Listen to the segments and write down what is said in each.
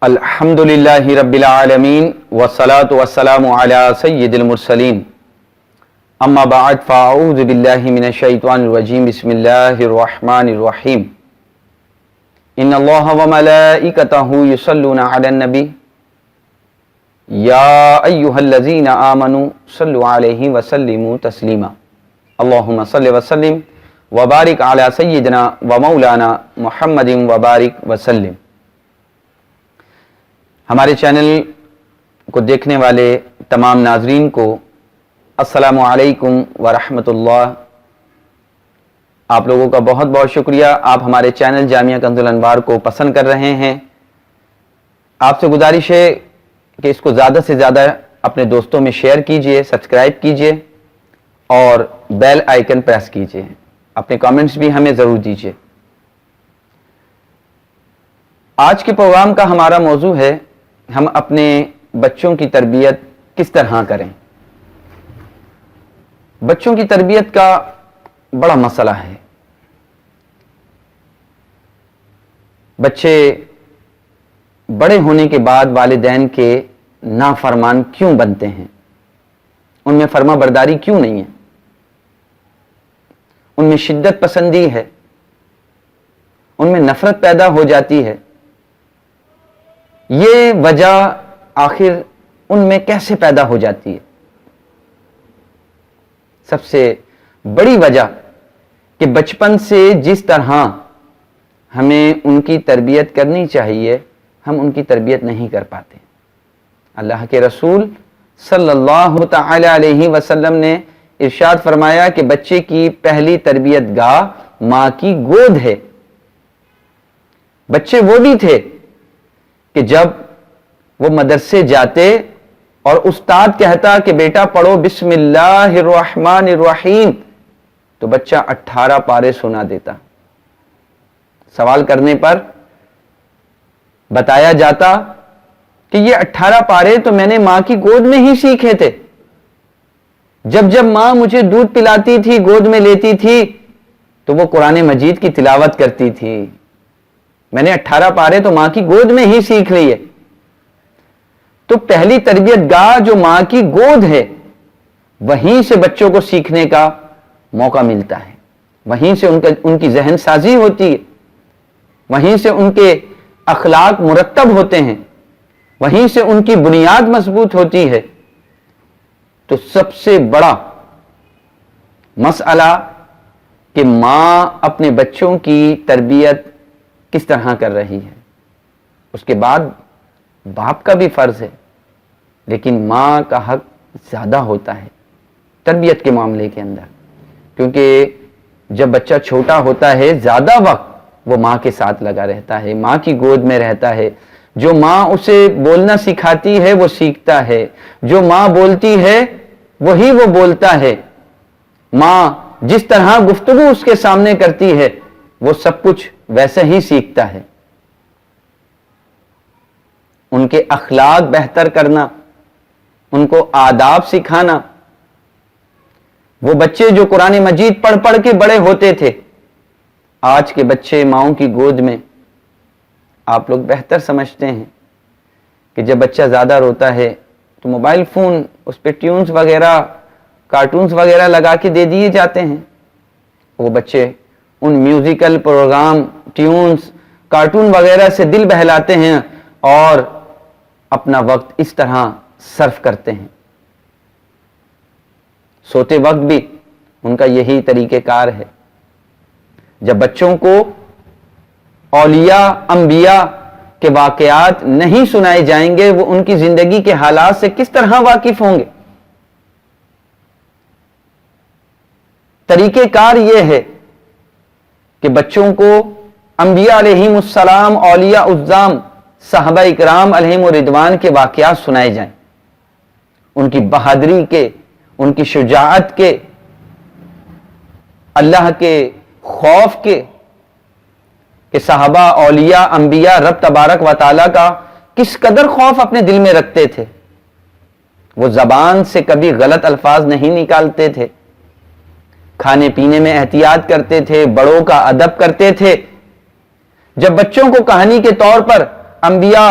الحمدللہ رب العالمین والصلاة والسلام علی سید المرسلین اما بعد فاعوذ باللہ من الشیطان الرجیم بسم اللہ الرحمن الرحیم ان اللہ وملائکتہ یصلون علی النبی یا ایہا الذین آمنوا صلوا علیہ وسلموا تسلیما اللہم صل وسلم وبارک علی سیدنا ومولانا محمد وبارک وسلم۔ ہمارے چینل کو دیکھنے والے تمام ناظرین کو السلام علیکم ورحمۃ اللہ۔ آپ لوگوں کا بہت بہت شکریہ، آپ ہمارے چینل جامعہ کنز الانوار کو پسند کر رہے ہیں۔ آپ سے گزارش ہے کہ اس کو زیادہ سے زیادہ اپنے دوستوں میں شیئر کیجئے، سبسکرائب کیجئے اور بیل آئیکن پریس کیجئے۔ اپنے کامنٹس بھی ہمیں ضرور دیجئے۔ آج کے پروگرام کا ہمارا موضوع ہے ہم اپنے بچوں کی تربیت کس طرح کریں۔ بچوں کی تربیت کا بڑا مسئلہ ہے۔ بچے بڑے ہونے کے بعد والدین کے نافرمان کیوں بنتے ہیں؟ ان میں فرما برداری کیوں نہیں ہے؟ ان میں شدت پسندی ہے، ان میں نفرت پیدا ہو جاتی ہے۔ یہ وجہ آخر ان میں کیسے پیدا ہو جاتی ہے؟ سب سے بڑی وجہ کہ بچپن سے جس طرح ہمیں ان کی تربیت کرنی چاہیے ہم ان کی تربیت نہیں کر پاتے۔ اللہ کے رسول صلی اللہ تعالی علیہ وسلم نے ارشاد فرمایا کہ بچے کی پہلی تربیت گاہ ماں کی گود ہے۔ بچے وہ بھی تھے کہ جب وہ مدرسے جاتے اور استاد کہتا کہ بیٹا پڑھو بسم اللہ الرحمن الرحیم تو بچہ 18 پارے سنا دیتا۔ سوال کرنے پر بتایا جاتا کہ یہ 18 پارے تو میں نے ماں کی گود میں ہی سیکھے تھے۔ جب ماں مجھے دودھ پلاتی تھی، گود میں لیتی تھی تو وہ قرآن مجید کی تلاوت کرتی تھی۔ میں نے 18 پارے تو ماں کی گود میں ہی سیکھ لیے۔ تو پہلی تربیت گاہ جو ماں کی گود ہے وہیں سے بچوں کو سیکھنے کا موقع ملتا ہے، وہیں سے ان کی ذہن سازی ہوتی ہے، وہیں سے ان کے اخلاق مرتب ہوتے ہیں، وہیں سے ان کی بنیاد مضبوط ہوتی ہے۔ تو سب سے بڑا مسئلہ کہ ماں اپنے بچوں کی تربیت کس طرح کر رہی ہے۔ اس کے بعد باپ کا بھی فرض ہے، لیکن ماں کا حق زیادہ ہوتا ہے تربیت کے معاملے کے اندر، کیونکہ جب بچہ چھوٹا ہوتا ہے زیادہ وقت وہ ماں کے ساتھ لگا رہتا ہے، ماں کی گود میں رہتا ہے۔ جو ماں اسے بولنا سکھاتی ہے وہ سیکھتا ہے، جو ماں بولتی ہے وہی وہ بولتا ہے۔ ماں جس طرح گفتگو اس کے سامنے کرتی ہے وہ سب کچھ ویسے ہی سیکھتا ہے۔ ان کے اخلاق بہتر کرنا، ان کو آداب سکھانا۔ وہ بچے جو قرآن مجید پڑھ پڑھ کے بڑے ہوتے تھے، آج کے بچے ماؤں کی گود میں، آپ لوگ بہتر سمجھتے ہیں کہ جب بچہ زیادہ روتا ہے تو موبائل فون اس پہ ٹیونز وغیرہ کارٹونز وغیرہ لگا کے دے دیے جاتے ہیں۔ وہ بچے ان میوزیکل پروگرام، ٹیونز، کارٹون وغیرہ سے دل بہلاتے ہیں اور اپنا وقت اس طرح صرف کرتے ہیں۔ سوتے وقت بھی ان کا یہی طریقہ کار ہے۔ جب بچوں کو اولیاء، انبیاء کے واقعات نہیں سنائے جائیں گے وہ ان کی زندگی کے حالات سے کس طرح واقف ہوں گے؟ طریقہ کار یہ ہے کہ بچوں کو انبیاء علیہم السلام، اولیاء اعظام، صحابہ اکرام علیہم الرضوان کے واقعات سنائے جائیں، ان کی بہادری کے، ان کی شجاعت کے، اللہ کے خوف کے، کہ صحابہ، اولیاء، انبیاء رب تبارک و تعالیٰ کا کس قدر خوف اپنے دل میں رکھتے تھے۔ وہ زبان سے کبھی غلط الفاظ نہیں نکالتے تھے، کھانے پینے میں احتیاط کرتے تھے، بڑوں کا ادب کرتے تھے۔ جب بچوں کو کہانی کے طور پر انبیاء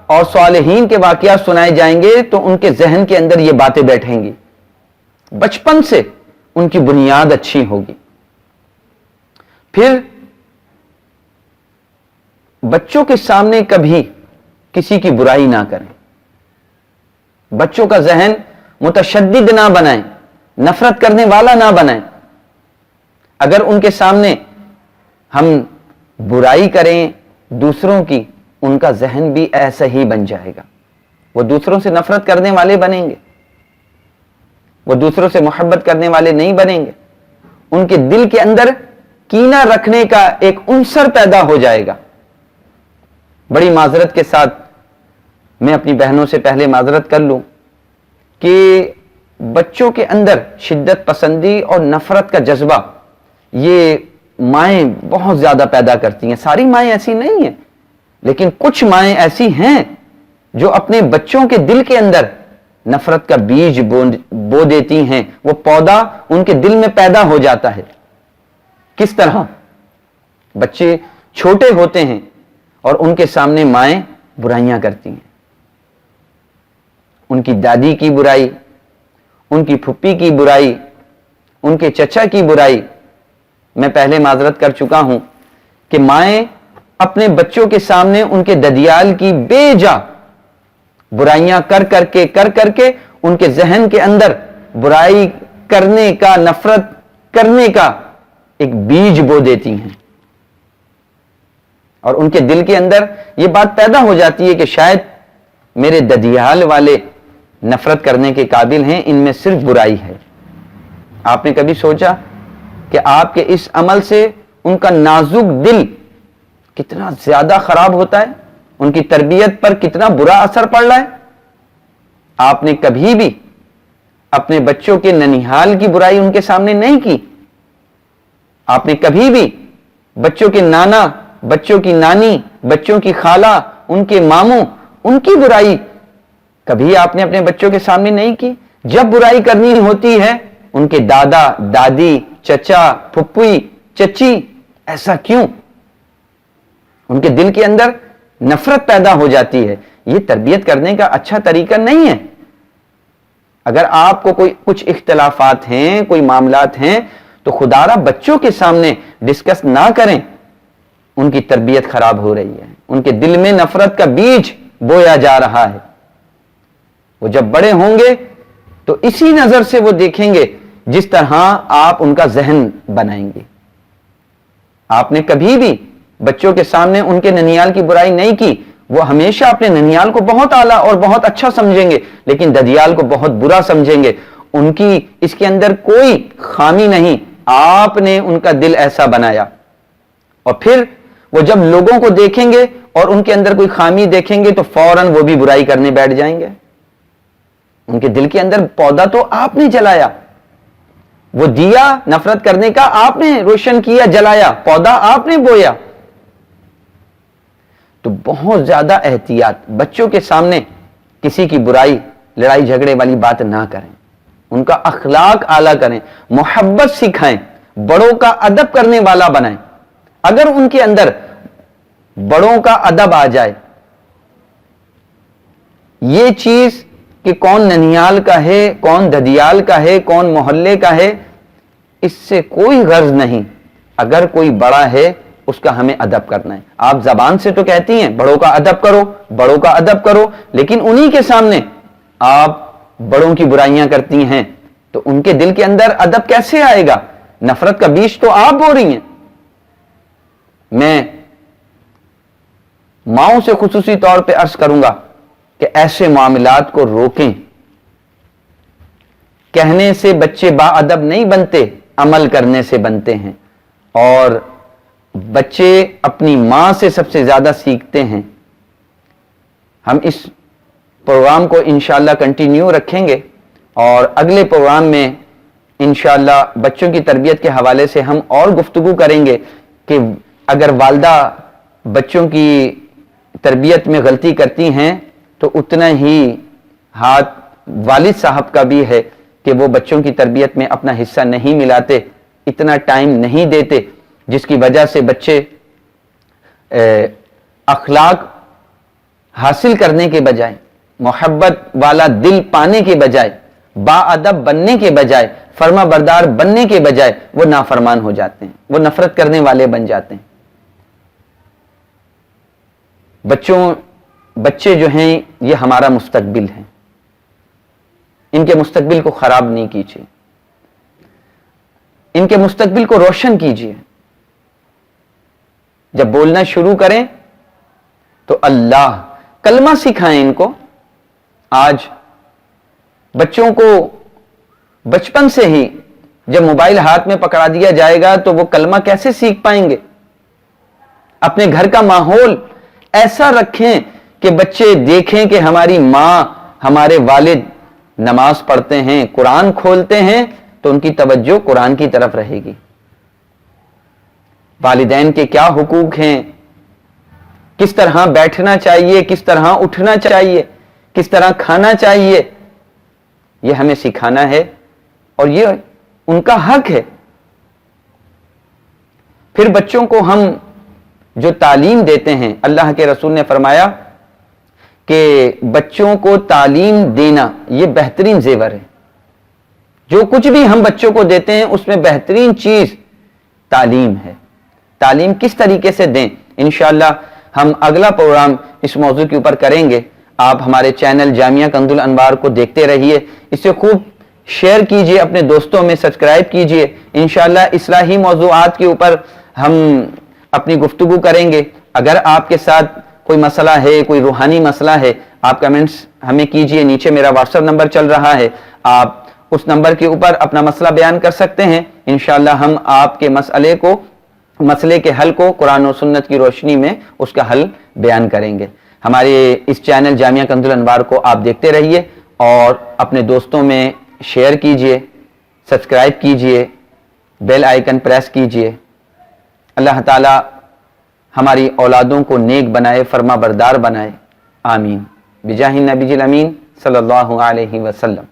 اور صالحین کے واقعات سنائے جائیں گے تو ان کے ذہن کے اندر یہ باتیں بیٹھیں گی، بچپن سے ان کی بنیاد اچھی ہوگی۔ پھر بچوں کے سامنے کبھی کسی کی برائی نہ کریں، بچوں کا ذہن متشدد نہ بنائیں، نفرت کرنے والا نہ بنائیں۔ اگر ان کے سامنے ہم برائی کریں دوسروں کی، ان کا ذہن بھی ایسا ہی بن جائے گا، وہ دوسروں سے نفرت کرنے والے بنیں گے، وہ دوسروں سے محبت کرنے والے نہیں بنیں گے، ان کے دل کے اندر کینہ رکھنے کا ایک عنصر پیدا ہو جائے گا۔ بڑی معذرت کے ساتھ میں اپنی بہنوں سے پہلے معذرت کر لوں کہ بچوں کے اندر شدت پسندی اور نفرت کا جذبہ یہ مائیں بہت زیادہ پیدا کرتی ہیں۔ ساری مائیں ایسی نہیں ہیں، لیکن کچھ مائیں ایسی ہیں جو اپنے بچوں کے دل کے اندر نفرت کا بیج بو دیتی ہیں، وہ پودا ان کے دل میں پیدا ہو جاتا ہے۔ کس طرح؟ بچے چھوٹے ہوتے ہیں اور ان کے سامنے مائیں برائیاں کرتی ہیں، ان کی دادی کی برائی، ان کی پھپھی کی برائی، ان کے چچا کی برائی۔ میں پہلے معذرت کر چکا ہوں کہ مائیں اپنے بچوں کے سامنے ان کے ددیال کی بے جا برائیاں کر کر کے ان کے ذہن کے اندر برائی کرنے کا، نفرت کرنے کا ایک بیج بو دیتی ہیں، اور ان کے دل کے اندر یہ بات پیدا ہو جاتی ہے کہ شاید میرے ددیال والے نفرت کرنے کے قابل ہیں، ان میں صرف برائی ہے۔ آپ نے کبھی سوچا کہ آپ کے اس عمل سے ان کا نازک دل کتنا زیادہ خراب ہوتا ہے، ان کی تربیت پر کتنا برا اثر پڑ رہا ہے؟ آپ نے کبھی بھی اپنے بچوں کے ننیھال کی برائی ان کے سامنے نہیں کی؟ آپ نے کبھی بھی بچوں کے نانا، بچوں کی نانی، بچوں کی خالہ، ان کے ماموں، ان کی برائی کبھی آپ نے اپنے بچوں کے سامنے نہیں کی؟ جب برائی کرنی ہوتی ہے ان کے دادا، دادی، چچا، پھپھی، چچی، ایسا کیوں؟ ان کے دل کے اندر نفرت پیدا ہو جاتی ہے۔ یہ تربیت کرنے کا اچھا طریقہ نہیں ہے۔ اگر آپ کو کوئی کچھ اختلافات ہیں، کوئی معاملات ہیں، تو خدارا بچوں کے سامنے ڈسکس نہ کریں، ان کی تربیت خراب ہو رہی ہے، ان کے دل میں نفرت کا بیج بویا جا رہا ہے۔ وہ جب بڑے ہوں گے تو اسی نظر سے وہ دیکھیں گے جس طرح آپ ان کا ذہن بنائیں گے۔ آپ نے کبھی بھی بچوں کے سامنے ان کے ننیال کی برائی نہیں کی، وہ ہمیشہ اپنے ننیال کو بہت اعلیٰ اور بہت اچھا سمجھیں گے، لیکن ددیال کو بہت برا سمجھیں گے۔ ان کی اس کے اندر کوئی خامی نہیں، آپ نے ان کا دل ایسا بنایا۔ اور پھر وہ جب لوگوں کو دیکھیں گے اور ان کے اندر کوئی خامی دیکھیں گے تو فوراً وہ بھی برائی کرنے بیٹھ جائیں گے۔ ان کے دل کے اندر پودا تو آپ نے جلایا، وہ دیا نفرت کرنے کا آپ نے روشن کیا، جلایا، پودا آپ نے بویا۔ تو بہت زیادہ احتیاط، بچوں کے سامنے کسی کی برائی، لڑائی جھگڑے والی بات نہ کریں، ان کا اخلاق اعلیٰ کریں، محبت سکھائیں، بڑوں کا ادب کرنے والا بنائیں۔ اگر ان کے اندر بڑوں کا ادب آ جائے، یہ چیز کہ کون ننیال کا ہے، کون ددیال کا ہے، کون محلے کا ہے، اس سے کوئی غرض نہیں۔ اگر کوئی بڑا ہے اس کا ہمیں ادب کرنا ہے۔ آپ زبان سے تو کہتی ہیں بڑوں کا ادب کرو، بڑوں کا ادب کرو، لیکن انہی کے سامنے آپ بڑوں کی برائیاں کرتی ہیں تو ان کے دل کے اندر ادب کیسے آئے گا؟ نفرت کا بیج تو آپ بو رہی ہیں۔ میں ماؤں سے خصوصی طور پہ عرض کروں گا کہ ایسے معاملات کو روکیں۔ کہنے سے بچے با ادب نہیں بنتے، عمل کرنے سے بنتے ہیں، اور بچے اپنی ماں سے سب سے زیادہ سیکھتے ہیں۔ ہم اس پروگرام کو انشاءاللہ کنٹینیو رکھیں گے، اور اگلے پروگرام میں انشاءاللہ بچوں کی تربیت کے حوالے سے ہم اور گفتگو کریں گے کہ اگر والدہ بچوں کی تربیت میں غلطی کرتی ہیں تو اتنا ہی ہاتھ والد صاحب کا بھی ہے کہ وہ بچوں کی تربیت میں اپنا حصہ نہیں ملاتے، اتنا ٹائم نہیں دیتے، جس کی وجہ سے بچے اخلاق حاصل کرنے کے بجائے، محبت والا دل پانے کے بجائے، با ادب بننے کے بجائے، فرما بردار بننے کے بجائے وہ نافرمان ہو جاتے ہیں، وہ نفرت کرنے والے بن جاتے ہیں۔ بچے جو ہیں یہ ہمارا مستقبل ہے، ان کے مستقبل کو خراب نہیں کیجیے، ان کے مستقبل کو روشن کیجیے۔ جب بولنا شروع کریں تو اللہ کلمہ سکھائیں ان کو۔ آج بچوں کو بچپن سے ہی جب موبائل ہاتھ میں پکڑا دیا جائے گا تو وہ کلمہ کیسے سیکھ پائیں گے؟ اپنے گھر کا ماحول ایسا رکھیں کہ بچے دیکھیں کہ ہماری ماں، ہمارے والد نماز پڑھتے ہیں، قرآن کھولتے ہیں، تو ان کی توجہ قرآن کی طرف رہے گی۔ والدین کے کیا حقوق ہیں، کس طرح بیٹھنا چاہیے، کس طرح اٹھنا چاہیے، کس طرح کھانا چاہیے، یہ ہمیں سکھانا ہے اور یہ ان کا حق ہے۔ پھر بچوں کو ہم جو تعلیم دیتے ہیں، اللہ کے رسول نے فرمایا کہ بچوں کو تعلیم دینا یہ بہترین زیور ہے۔ جو کچھ بھی ہم بچوں کو دیتے ہیں اس میں بہترین چیز تعلیم ہے۔ تعلیم کس طریقے سے دیں، انشاءاللہ ہم اگلا پروگرام اس موضوع کے اوپر کریں گے۔ آپ ہمارے چینل جامعہ کنز الانوار کو دیکھتے رہیے، اسے خوب شیئر کیجئے، اپنے دوستوں میں سبسکرائب کیجئے۔ انشاءاللہ اصلاحی موضوعات کے اوپر ہم اپنی گفتگو کریں گے۔ اگر آپ کے ساتھ کوئی مسئلہ ہے، کوئی روحانی مسئلہ ہے، آپ کمنٹس ہمیں کیجئے، نیچے میرا واٹس ایپ نمبر چل رہا ہے، آپ اس نمبر کے اوپر اپنا مسئلہ بیان کر سکتے ہیں۔ انشاءاللہ ہم آپ کے مسئلے کے حل کو قرآن و سنت کی روشنی میں اس کا حل بیان کریں گے۔ ہمارے اس چینل جامعہ کنز الانوار کو آپ دیکھتے رہیے اور اپنے دوستوں میں شیئر کیجئے، سبسکرائب کیجئے، بیل آئیکن پریس کیجئے۔ اللہ تعالی ہماری اولادوں کو نیک بنائے، فرما بردار بنائے، آمین۔ بجاہ النبی الامین صلی اللہ علیہ وسلم۔